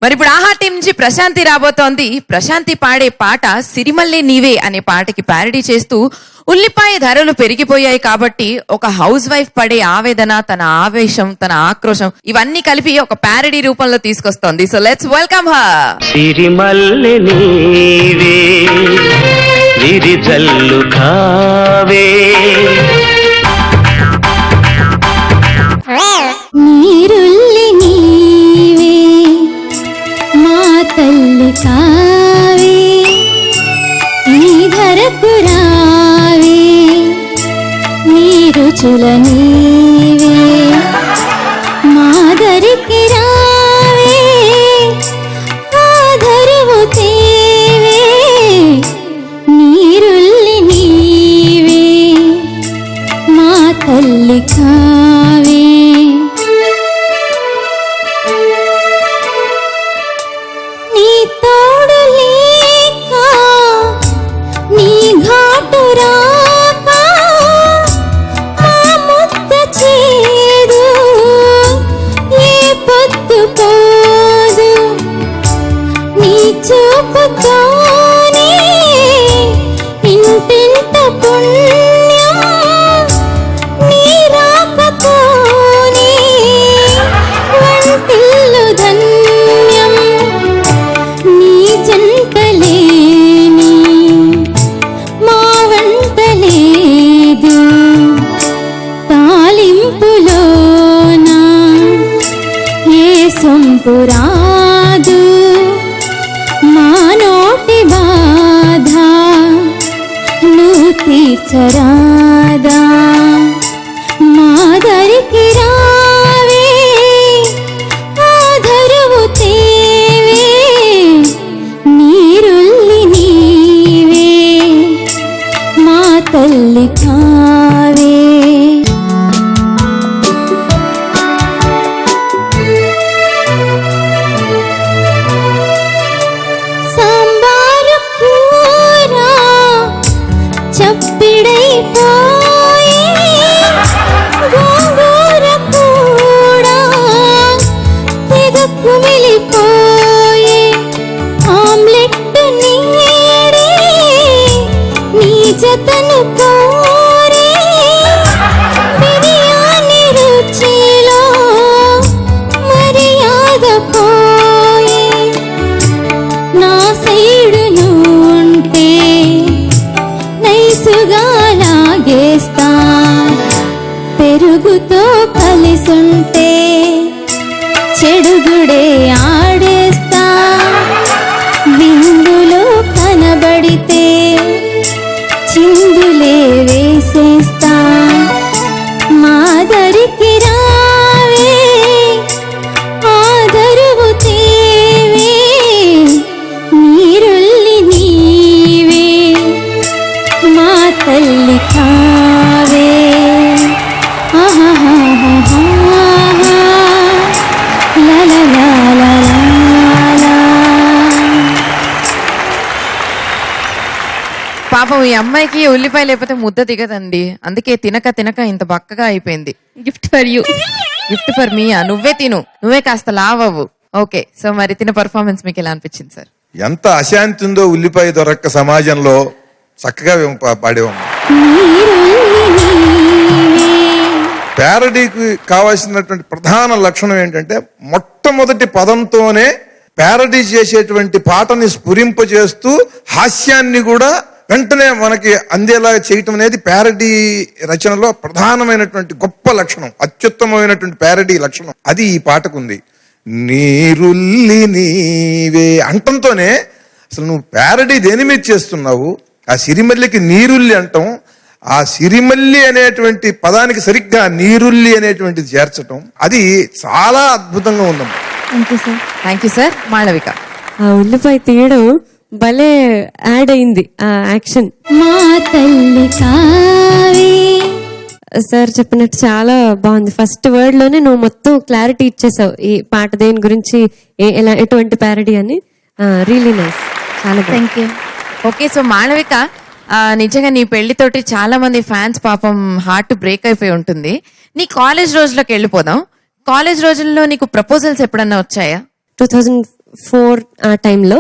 మరి ఇప్పుడు ఆహా టీం నుంచి ప్రశాంతి రాబోతోంది. ప్రశాంతి పాడే పాట సిరిమల్లె నీవే అనే పాటకి ప్యారడీ చేస్తూ ఉల్లిపాయ ధరలు పెరిగిపోయాయి కాబట్టి ఒక హౌస్ వైఫ్ పడే ఆవేదన, తన ఆవేశం, తన ఆక్రోశం ఇవన్నీ కలిపి ఒక ప్యారడీ రూపంలో తీసుకొస్తోంది. So let's welcome her. సిరిమల్లె నీవే విరిజల్లు కావే నీరుల్లి నీవే మా తల్లి కావే ఈ ధరకు రావే నీ రుచుల నీవే మా దరికి రావే ఆధరువు తేవే నీరుల్లి నీవే మా తల్లి కావే. నీ తోడు లేక నీ ఘాటు రాక మా ముద్ద చేదు ఏ పొద్దు పోదు నీ చూపుతోనే ఇంటింట పుణ్యం నీ రాకతోనే వంటిల్లు ధన్యం నీ జంటలేని మా వంట లేదు తాలింపులోన ఏ సొంపు రాదు మా నోటి బాధ నువ్వు తీర్చరాదా మా దరికి రావే ఆధరువు తేవే నీరుల్లి నీవే మా తల్లి కావే. సాంబారు కూర చప్పిడైపోయి గోంగూర కూడా తెగ కుమిలిపోయి ఆమ్లెట్ నీడే నీ జతను కోరే బిర్యానీ రుచిలో మర్యాద పోయి నా సైడు నుంటే నైసుగా లాగేస్తా పెరుగుతో కలిసుంటే చెడుగుడే ఆడేస్తా విందులో కనబడితే చిందులే వేసేస్తా మా దరికి రావే ఆధరువు తేవే నీరుల్లి నీవే మా తల్లి కావే. ఆహాహాహాహా లా లా లా లా లా. పాపం ఈ అమ్మాయికి ఉల్లిపాయ లేకపోతే ముద్ద దిగదండి. అందుకే తినక తినక ఇంత బక్కగా అయిపోయింది. Gift for you. Gift for me. నువ్వే తిను, నువ్వే కాస్త లావవు. ఓకే, సో మరి తిన పర్ఫార్మెన్స్ మీకు ఎలా అనిపించింది సార్? ఎంత అశాంతి ఉందో ఉల్లిపాయ దొరక్క సమాజంలో చక్కగా పాడేవమ్మ. ప్యారడీకి కావాల్సినటువంటి ప్రధాన లక్షణం ఏంటంటే మొట్టమొదటి పదంతోనే ప్యారడీ చేసేటువంటి పాటని స్ఫురింపజేస్తూ హాస్యాన్ని కూడా వెంటనే మనకి అందేలా చేయటం అనేది ప్యారడీ రచనలో ప్రధానమైనటువంటి గొప్ప లక్షణం, అత్యుత్తమమైనటువంటి ప్యారడీ లక్షణం. అది ఈ పాటకుంది. నీరుల్లి నీవే అంటంతోనే అసలు నువ్వు ప్యారడీ దేని మీద చేస్తున్నావు? ఆ సిరిమల్లికి నీరుల్లి అంటాం, ఆ సిరిమల్లి అనేటువంటి పదానికి సరిగ్గా నీరుల్లి అనేటువంటిది చేర్చటం, అది చాలా అద్భుతంగా ఉందమ్మా. Thank you sir. మాళవిక. ఆ ఉల్లిపాయ తీయడం భలే యాడ్ అయింది ఆ యాక్షన్. మా తల్లి కావే. సార్ చెప్పినట్టు చాలా బాగుంది. ఫస్ట్ వర్డ్ లోనే నువ్వు మొత్తం క్లారిటీ ఇచ్చేసావు ఈ పాట దేని గురించి, ఎటువంటి ప్యారడీ అని. రియలీ నైస్, చాలా బాగుంది. Thank you. Okay, so Malavika, నిజంగా నీ పెళ్లితోటి చాలా మంది ఫ్యాన్స్ పాపం హార్ట్ బ్రేక్ అయిపోయి ఉంటుంది. నీ కాలేజ్ రోజులోకి వెళ్ళిపోదాం. కాలేజ్ రోజుల్లో నీకు ప్రపోజల్స్ ఎప్పుడన్నా వచ్చాయా? 4 ఆ టైంలో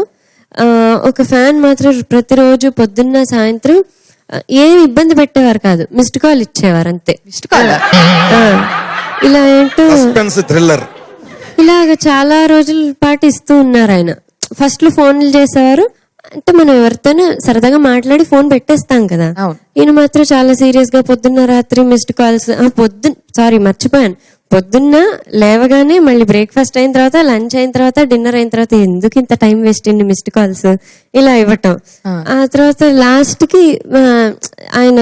ఒక ఫ్యాన్ మాత్రం ప్రతిరోజు పొద్దున్న సాయంత్రం ఏమి ఇబ్బంది పెట్టేవారు కాదు, మిస్డ్ కాల్ ఇచ్చేవారు అంతే. మిస్డ్ కాల్ ఆ, ఇలా ఏంటో సస్పెన్స్ థ్రిల్లర్. ఇలాగ చాలా రోజుల పాటు ఇస్తూ ఉన్నారు ఆయన. ఫస్ట్ లో ఫోన్లు చేసేవారు, అంటే మనం ఎవరితోనూ సరదాగా మాట్లాడి ఫోన్ పెట్టేస్తాం కదా. అవును. ఈయన మాత్రం చాలా సీరియస్ గా పొద్దున్న రాత్రి మిస్డ్ కాల్స్. మర్చిపోయాను, పొద్దున్న లేవగానే మళ్ళీ బ్రేక్ఫాస్ట్ అయిన తర్వాత, లంచ్ అయిన తర్వాత, డిన్నర్ అయిన తర్వాత ఎందుకు ఇంత టైం వేస్ట్ ఇన్ని మిస్డ్ కాల్స్ ఇలా ఇవ్వటం. ఆ తర్వాత లాస్ట్ కి ఆయన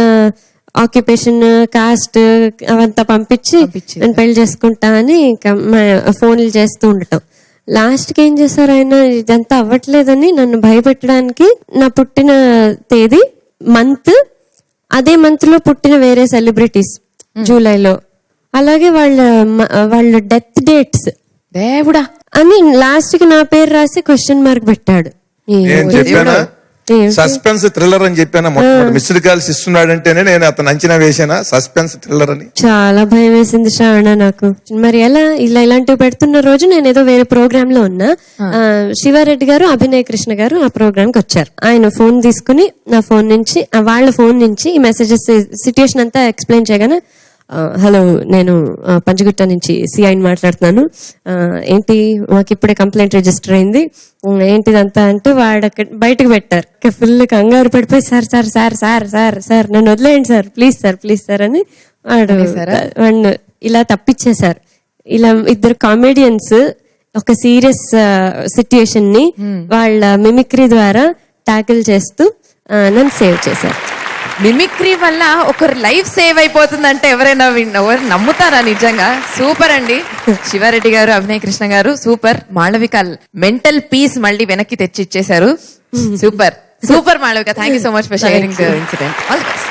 ఆక్యుపేషన్, కాస్ట్ అవంతా పంపించి నేను పెళ్లి చేసుకుంటా అని ఇంకా ఫోన్లు చేస్తూ ఉండటం. లాస్ట్ కి ఏం చేశారు ఆయన, ఇదంతా అవ్వట్లేదని నన్ను భయపెట్టడానికి నా పుట్టిన తేదీ, మంత్, అదే మంత్ లో పుట్టిన వేరే సెలబ్రిటీస్ జూలైలో, అలాగే వాళ్ళ డెత్ డేట్స్ దేవుడా అని లాస్ట్ కి నా పేరు రాసి క్వశ్చన్ మార్క్ పెట్టాడు. నేను చెప్పానా ఏంటి? సస్పెన్స్ థ్రిల్లర్ అని చెప్పానా? మొట్టమొదటి మిస్డ్ కాల్స్ ఇస్తున్నాడంటేనే నేను అతను అంచనా వేసానా సస్పెన్స్ థ్రిల్లర్ అని. చాలా భయం వేసింది శ్రావణ నాకు. మరి ఎలా ఇలాంటివి పెడుతున్న రోజు నేను ఏదో వేరే ప్రోగ్రామ్ లో ఉన్నా, శివారెడ్డి గారు, అభినయ్ కృష్ణ గారు ఆ ప్రోగ్రామ్ కి వచ్చారు. ఆయన ఫోన్ తీసుకుని నా ఫోన్ నుంచి, వాళ్ళ ఫోన్ నుంచి ఈ మెసేజెస్ సిచ్యుయేషన్ అంతా ఎక్స్ప్లెయిన్ చేయగానే, హలో నేను పంచగుట్ట నుంచి సిఐని మాట్లాడుతున్నాను, ఏంటి మాకు ఇప్పుడే కంప్లైంట్ రిజిస్టర్ అయింది, ఏంటిదంతా అంటే వాడు బయటకు పెట్టారు. ఫుల్ కంగారు పడిపోయి sir sir sir sir sir sir నన్ను వదిలేయండి sir, please sir please sir అని వాడిని ఇలా తప్పించేశారు. ఇలా ఇద్దరు కామెడియన్స్ ఒక సీరియస్ సిచ్యుయేషన్ ని వాళ్ళ మిమిక్రీ ద్వారా టాకిల్ చేస్తూ నన్ను సేవ్ చేశారు. మిమిక్రీ వల్ల ఒకరు లైఫ్ సేవ్ అయిపోతుందంటే ఎవరు నమ్ముతారా? నిజంగా సూపర్ అండి. శివారెడ్డి గారు, అభినయ్ కృష్ణ గారు సూపర్. మాళవిక మెంటల్ పీస్ మళ్ళీ వెనక్కి తెచ్చి ఇచ్చేశారు. Super super Malavika, thank you so much for sharing the incident. All the best.